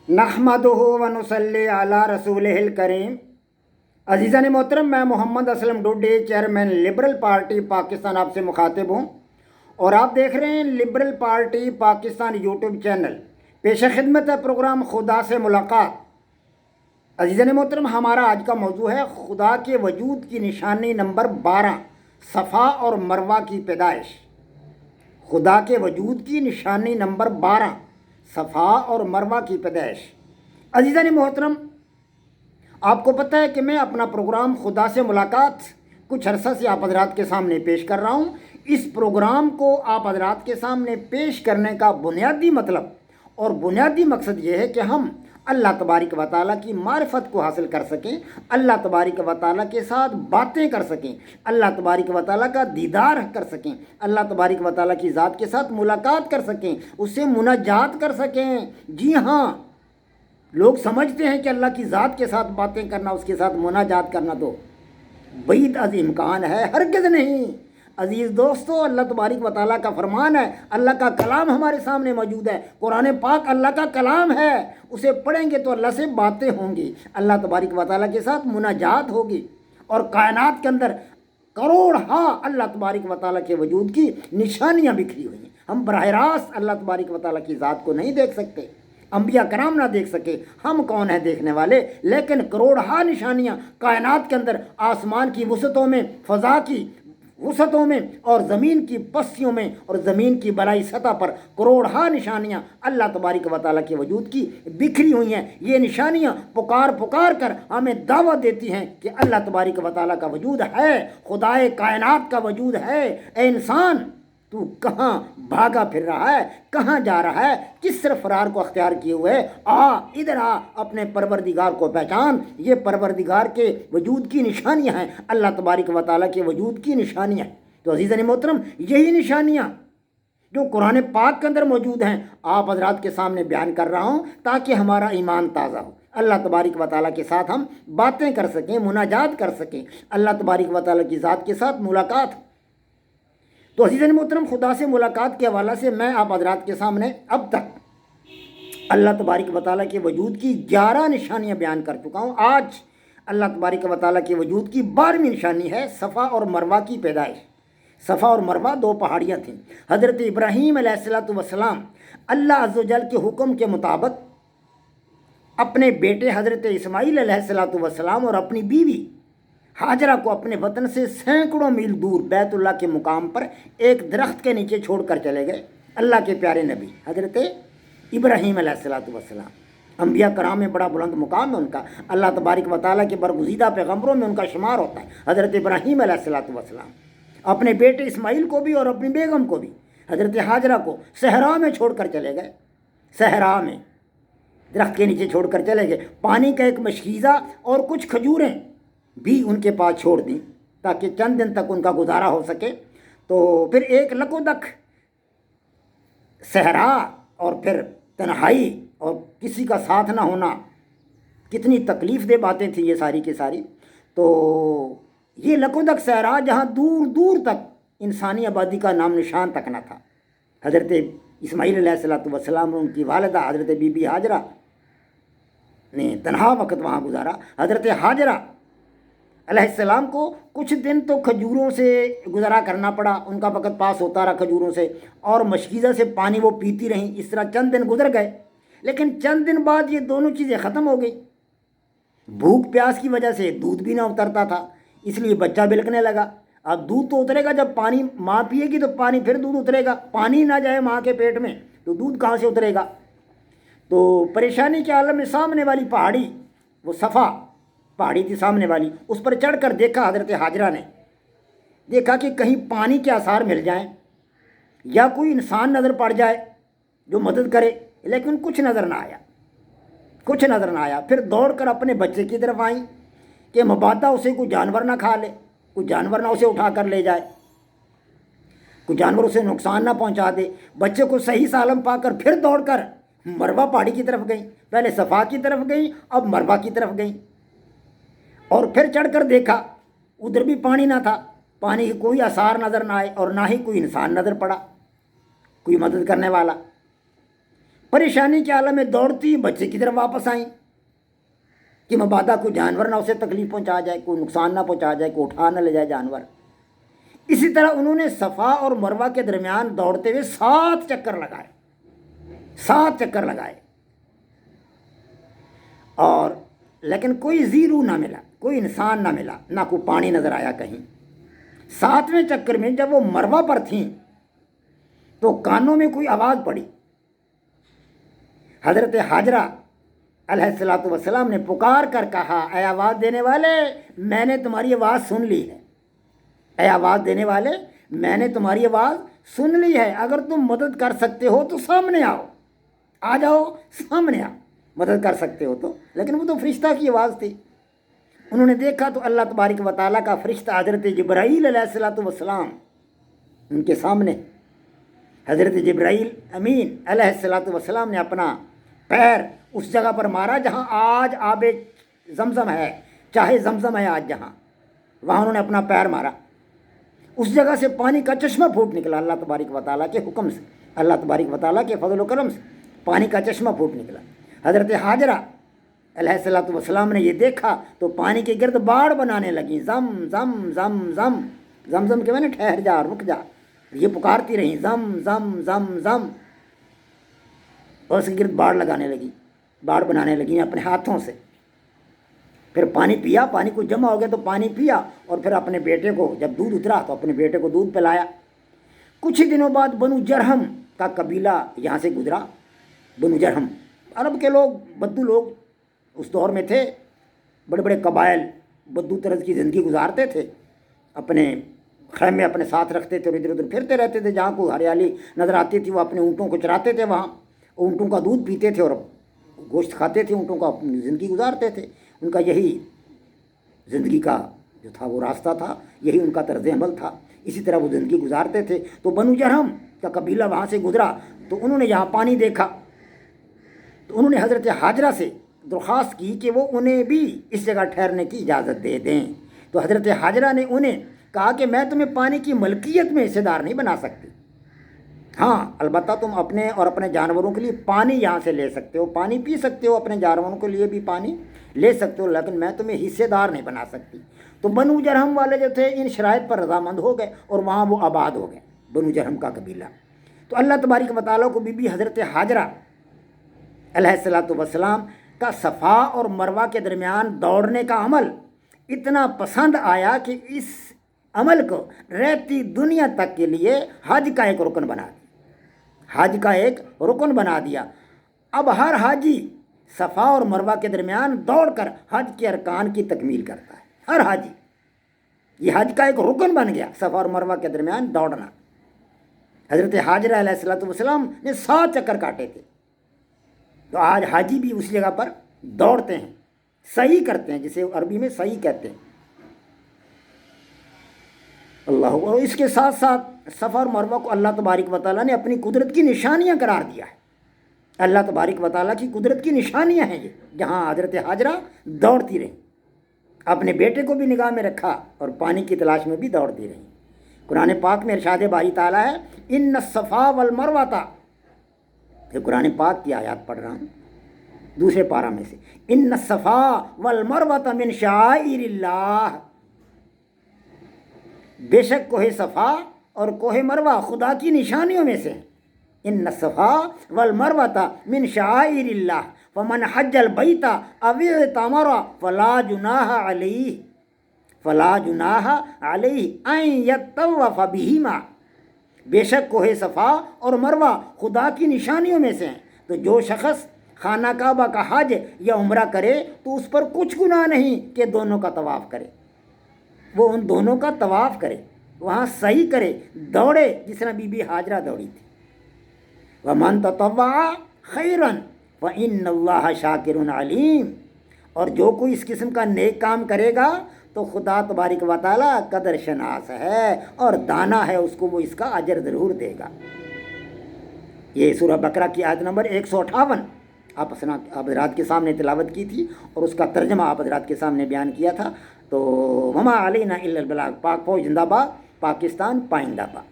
नहमदुहु व नुसल्ली अला रसूलिहिल करीम। अजीज़ान मोहतरम, मैं Mohammad Aslam Duddi, chairman liberal party Pakistan, आपसे मुखातिब हूँ और आप देख रहे हैं liberal party Pakistan YouTube channel. पेश खिदमत है प्रोग्राम खुदा से मुलाकात। अजीज़ान मोहतरम, हमारा आज का मौजू है खुदा के वजूद की निशानी नंबर 12, सफ़ा और मरवा की पैदाइश। खुदा के वजूद की निशानी नंबर 12, सफ़ा और मरवा की पैदाइश। अजीज़ान मोहतरम, आपको पता है कि मैं अपना प्रोग्राम खुदा से मुलाकात कुछ अरसा से आप हज़रात के सामने पेश कर रहा हूँ। इस प्रोग्राम को आप हज़रात के सामने पेश करने का बुनियादी मतलब और बुनियादी मकसद ये है कि हम अल्लाह तबारिक व तआला की मारिफत को हासिल कर सकें, अल्लाह तबारिक व तआला के साथ बातें कर सकें, अल्लाह तबारिक व तआला का दीदार कर सकें, अल्लाह तबारिक व तआला की ज़ात के साथ मुलाकात कर सकें, उससे मुनाजात कर सकें। जी हाँ, लोग समझते हैं कि अल्लाह की ज़ात के साथ बातें करना, उसके साथ मुनाजात करना तो बैद अज़ इम्कान है, हरगिज़ नहीं। अज़ीज़ दोस्तों, अल्लाह तबारिक व तआला का फरमान है, अल्लाह का कलाम हमारे सामने मौजूद है। कुरान पाक अल्लाह का कलाम है, उसे पढ़ेंगे तो अल्लाह से बातें होंगी, अल्लाह तबारिक व तआला के साथ मुनाजात होगी। और कायनात के अंदर करोड़ अल्लाह तबारिक व तआला के वजूद की निशानियाँ बिखरी हुई हैं। हम बराह रास्त अल्लाह तबारिक व तआला की ज़ात को नहीं देख सकते, अंबिया कराम ना देख सके, हम कौन है देखने वाले। लेकिन करोड़ निशानियाँ कायनात के अंदर, आसमान की वसतों में, फ़ज़ा की वसतों में और ज़मीन की पस्तियों में और ज़मीन की बलाई सतह पर करोड़ निशानियाँ अल्लाह तबारिक व तआला के वजूद की बिखरी हुई हैं। ये निशानियाँ पुकार पुकार कर हमें दावत देती हैं कि अल्लाह तबारिक व तआला का वजूद है, खुदाए कायनात का वजूद है। ए इंसान, तू कहाँ भागा फिर रहा है, कहाँ जा रहा है, किस तरफ फरार को अख्तियार किए हुए इधर आ, अपने परवरदिगार को पहचान। ये परवरदिगार के वजूद की निशानियाँ हैं, अल्लाह तबारिक व तआला के वजूद की निशानियाँ। तो अज़ीज़ान मोहतरम, यही निशानियाँ जो कुरान पाक के अंदर मौजूद हैं, आप हज़रात के सामने बयान कर रहा हूँ ताकि हमारा ईमान ताज़ा हो, अल्लाह तबारिक व तआला के साथ हम बातें कर सकें, मुनाजात कर सकें, अल्लाह तबारिक व तआला की ज़ात के साथ मुलाकात। तो अज़ीज़ान मोहतरम, खुदा से मुलाकात के हवाले से मैं आप हज़रात के सामने अब तक अल्लाह तबारिक व तआला के वजूद की 11 निशानियाँ बयान कर चुका हूँ। आज अल्लाह तबारिक व तआला के वजूद की 12वीं निशानी है सफ़ा और मरवा की पैदाइश। सफ़ा और मरवा 2 पहाड़ियाँ थीं। हज़रत इब्राहीम अलैहिस्सलाम अल्लाह अज़्ज़ व जल के हुक्म के मुताबिक अपने बेटे हज़रत इस्माईल अलैहिस्सलाम और अपनी बीवी हाजरा को अपने वतन से सैकड़ों मील दूर बैतुल्लाह के मुकाम पर एक दरख्त के नीचे छोड़कर चले गए। अल्लाह के प्यारे नबी हज़रत इब्राहीम अलैहिस्सलाम, अंबिया कराम में बड़ा बुलंद मुकाम है उनका, अल्लाह तबारिक व तआला के बरगुज़ीदा पैगम्बरों में उनका शुमार होता है। हज़रत इब्राहीम अलैहिस्सलाम अपने बेटे इस्माईल को भी और अपनी बेगम को भी, हज़रत हाजरा को सहरा में छोड़कर चले गए। सहरा में दरख्त के नीचे छोड़कर चले गए। पानी का एक मशकीज़ा और कुछ खजूरें भी उनके पास छोड़ दी ताकि चंद दिन तक उनका गुजारा हो सके। तो फिर एक लकोदक सहरा और फिर तन्हाई और किसी का साथ ना होना, कितनी तकलीफ़ दे बातें थी ये सारी की सारी। तो ये लकोदक सहरा जहाँ दूर दूर तक इंसानी आबादी का नाम निशान तक ना था। हज़रत इस्माईल अलैहिस्सलाम और उनकी वालिदा हज़रत बीबी हाजरा ने तन्हा वक्त वहाँ गुजारा। हज़रत हाजरा अलैहिस्सलाम को कुछ दिन तो खजूरों से गुजारा करना पड़ा, उनका वक़्त पास होता रहा खजूरों से, और मशकीज़ा से पानी वो पीती रहीं। इस तरह चंद दिन गुजर गए, लेकिन चंद दिन बाद ये दोनों चीज़ें ख़त्म हो गई। भूख प्यास की वजह से दूध भी ना उतरता था, इसलिए बच्चा बिलकने लगा। अब दूध तो उतरेगा जब पानी माँ पिएगी तो पानी फिर दूध उतरेगा, पानी ना जाए माँ के पेट में तो दूध कहाँ से उतरेगा। तो परेशानी के आलम में सामने वाली पहाड़ी, वो सफ़ा पहाड़ी थी सामने वाली, उस पर चढ़कर देखा। हज़रत हाजरा ने देखा कि कहीं पानी के आसार मिल जाएं या कोई इंसान नज़र पड़ जाए जो मदद करे, लेकिन कुछ नज़र ना आया, कुछ नज़र ना आया। फिर दौड़कर अपने बच्चे की तरफ आई कि मबादा उसे कोई जानवर ना खा ले, कोई जानवर ना उसे उठा कर ले जाए, कोई जानवर उसे नुकसान ना पहुंचा दे। बच्चे को सही सालम पाकर फिर दौड़कर मरवा पहाड़ी की तरफ गई। पहले सफ़ा की तरफ गई, अब मरवा की तरफ गई और फिर चढ़कर देखा, उधर भी पानी ना था, पानी की कोई आसार नज़र ना आए और ना ही कोई इंसान नज़र पड़ा, कोई मदद करने वाला। پریشانی کے عالم میں دوڑتی بچے کی طرف واپس آئیں کہ مبادا کوئی جانور نہ اسے تکلیف پہنچا جائے، کوئی نقصان نہ پہنچا جائے، کوئی اٹھا نہ لے جائے جانور۔ اسی طرح انہوں نے صفا اور مروہ کے درمیان دوڑتے ہوئے 7 چکر لگائے، 7 چکر لگائے، اور لیکن کوئی زیرو نہ ملا، کوئی انسان نہ ملا، نہ کوئی پانی نظر آیا کہیں۔ 7ویں چکر میں جب وہ مروہ پر تھیں تو کانوں میں کوئی آواز پڑی۔ حضرت حاجرہ علیہ الصلوۃ والسلام نے پکار کر کہا، اے آواز دینے والے، میں نے تمہاری آواز سن لی ہے، اے آواز دینے والے، میں نے تمہاری آواز سن لی ہے، اگر تم مدد کر سکتے ہو تو سامنے آؤ، آ جاؤ سامنے آؤ، مدد کر سکتے ہو تو۔ لیکن وہ تو فرشتہ کی آواز تھی۔ انہوں نے دیکھا تو اللہ تبارک و تعالیٰ کا فرشتہ حضرت جبرائیل علیہ الصلوۃ والسلام ان کے سامنے۔ حضرت جبرائیل امین علیہ الصلوۃ والسلام نے اپنا پیر اس جگہ پر مارا جہاں آج آب زمزم ہے، چاہے زمزم ہے آج جہاں، وہاں انہوں نے اپنا پیر مارا، اس جگہ سے پانی کا چشمہ پھوٹ نکلا اللہ تبارک و تعالیٰ کے حکم سے، اللہ تبارک و تعالیٰ کے فضل و کرم سے پانی کا چشمہ پھوٹ نکلا۔ حضرت حاجرہ علیہ الصلوۃ والسلام نے یہ دیکھا تو پانی کے گرد باڑ بنانے لگیں، زم زم زم زم، زم زم کے معنی ٹھہر جا، رک جا، یہ پکارتی رہیں زم زم زم زم، اور اس کے گرد باڑ لگانے لگی، باڑ بنانے لگیں اپنے ہاتھوں سے۔ پھر پانی پیا، پانی کو جمع ہو گیا تو پانی پیا، اور پھر اپنے بیٹے کو جب دودھ اترا تو اپنے بیٹے کو دودھ پلایا۔ کچھ ہی دنوں بعد بنو جرہم کا قبیلہ یہاں سے گزرا۔ بنو جرہم عرب کے لوگ، بدو لوگ اس دور میں تھے، بڑے بڑے قبائل بدو طرز کی زندگی گزارتے تھے، اپنے خیمے اپنے ساتھ رکھتے تھے اور ادھر ادھر پھرتے رہتے تھے، جہاں کوئی ہریالی نظر آتی تھی وہ اپنے اونٹوں کو چراتے تھے، وہاں اونٹوں کا دودھ پیتے تھے اور گوشت کھاتے تھے، اونٹوں کا اپنی زندگی گزارتے تھے۔ ان کا یہی زندگی کا جو تھا وہ راستہ تھا، یہی ان کا طرز عمل تھا، اسی طرح وہ زندگی گزارتے تھے۔ تو بنو جرہم کا قبیلہ وہاں سے گزرا تو انہوں نے یہاں پانی دیکھا تو انہوں نے حضرت حاجرہ سے درخواست کی کہ وہ انہیں بھی اس جگہ ٹھہرنے کی اجازت دے دیں۔ تو حضرت حاجرہ نے انہیں کہا کہ میں تمہیں پانی کی ملکیت میں حصے دار نہیں بنا سکتی، ہاں البتہ تم اپنے اور اپنے جانوروں کے لیے پانی یہاں سے لے سکتے ہو، پانی پی سکتے ہو، اپنے جانوروں کے لیے بھی پانی لے سکتے ہو، لیکن میں تمہیں حصے دار نہیں بنا سکتی۔ تو بنو جرہم والے جو تھے ان شرائط پر رضامند ہو گئے اور وہاں وہ آباد ہو گئے، بنو جرہم کا قبیلہ۔ تو اللہ تبارک و تعالیٰ کو بی بی حضرت حاجرہ علیہ الصلوۃ والسلام کا صفا اور مروہ کے درمیان دوڑنے کا عمل اتنا پسند آیا کہ اس عمل کو رہتی دنیا تک کے لیے حج کا ایک رکن بنا دیا، حج کا ایک رکن بنا دیا۔ اب ہر حاجی صفا اور مروہ کے درمیان دوڑ کر حج کے ارکان کی تکمیل کرتا ہے، ہر حاجی، یہ حج کا ایک رکن بن گیا صفا اور مروہ کے درمیان دوڑنا۔ حضرت حاجرہ علیہ الصلوۃ والسلام نے 7 چکر کاٹے تھے، تو آج حاجی بھی اس جگہ پر دوڑتے ہیں، سعی کرتے ہیں، جسے عربی میں سعی کہتے ہیں۔ اللہ، اور اس کے ساتھ ساتھ صفا اور مروہ کو اللہ تبارک و تعالیٰ نے اپنی قدرت کی نشانیاں قرار دیا ہے، اللہ تبارک و تعالیٰ کی قدرت کی نشانیاں ہیں یہ، جہاں حضرت حاجرہ دوڑتی رہیں، اپنے بیٹے کو بھی نگاہ میں رکھا اور پانی کی تلاش میں بھی دوڑتی رہیں۔ قرآن پاک میں ارشاد باری تعالیٰ ہے، ان الصفا والمروہ، یہ قرآن پاک کی آیات پڑھ رہا ہوں دوسرے پارہ میں سے، ان الصفا والمروہ من شعائر اللہ، بے شک کوہ صفا اور کوہ مروہ خدا کی نشانیوں میں سے ہیں۔ ان الصفا والمروہ من شعائر اللہ فمن حج البیت او اعتمر فلا جناح علیہ ان یطوف بہما، بے شک کوہ صفا اور مروہ خدا کی نشانیوں میں سے ہیں، تو جو شخص خانہ کعبہ کا حج یا عمرہ کرے تو اس پر کچھ گناہ نہیں کہ دونوں کا طواف کرے، وہ ان دونوں کا طواف کرے، وہاں سعی کرے، دوڑے جس طرح بی بی حاجرہ دوڑی تھی۔ وَمَن تَطَوَّعَ خَيْرًا فَإِنَّ اللَّهَ شَاكِرٌ عَلِيمٌ، اور جو کوئی اس قسم کا نیک کام کرے گا تو خدا تبارک و تعالیٰ قدر شناس ہے اور دانا ہے، اس کو وہ اس کا اجر ضرور دے گا۔ یہ سورہ بقرہ کی آیت نمبر 158 آپ حضرات کے سامنے تلاوت کی تھی اور اس کا ترجمہ آپ حضرات کے سامنے بیان کیا تھا۔ تو وما علینا الا البلاغ، پاک فوج زندہ باد، پاکستان پائندہ باد۔